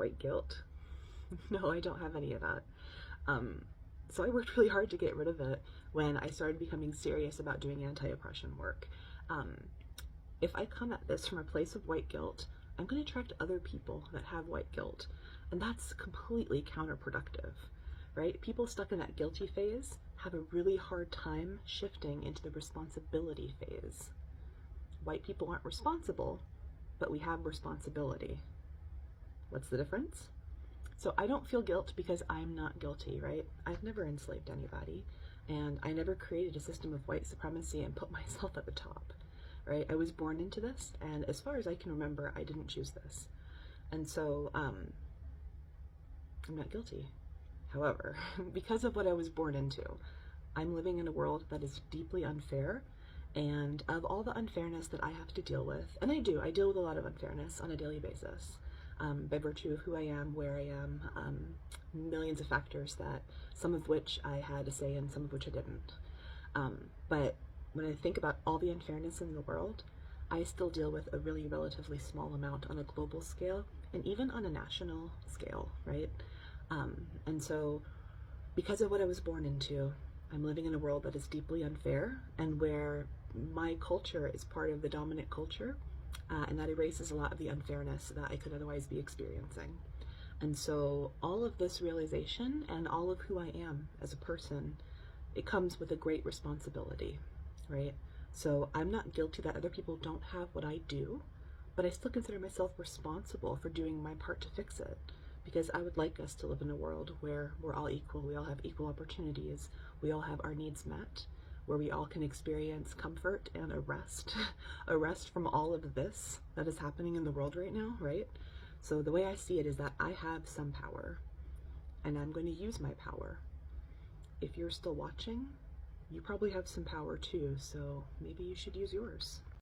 white guilt. No, I don't have any of that. So I worked really hard to get rid of it when I started becoming serious about doing anti-oppression work. Um, if I come at this from a place of white guilt, I'm going to attract other people that have white guilt. And that's completely counterproductive, right? People stuck in that guilty phase have a really hard time shifting into the responsibility phase. White people aren't responsible, but we have responsibility. What's the difference? So I don't feel guilt because I'm not guilty, right? I've never enslaved anybody, and I never created a system of white supremacy and put myself at the top, right? I was born into this, and as far as I can remember, I didn't choose this. And so I'm not guilty. However, because of what I was born into, I'm living in a world that is deeply unfair, and of all the unfairness that I have to deal with, and I deal with a lot of unfairness on a daily basis, by virtue of who I am, where I am, millions of factors that some of which I had a say in, some of which I didn't. But when I think about all the unfairness in the world, I still deal with a really relatively small amount on a global scale and even on a national scale, right? And so because of what I was born into, I'm living in a world that is deeply unfair and where my culture is part of the dominant culture, and that erases a lot of the unfairness that I could otherwise be experiencing. And so all of this realization and all of who I am as a person, it comes with a great responsibility, right? So I'm not guilty that other people don't have what I do, but I still consider myself responsible for doing my part to fix it, because I would like us to live in a world where we're all equal, we all have equal opportunities, we all have our needs met, where we all can experience comfort and a rest, a rest from all of this that is happening in the world right now, right? So the way I see it is that I have some power, and I'm going to use my power. If you're still watching, you probably have some power too, so maybe you should use yours.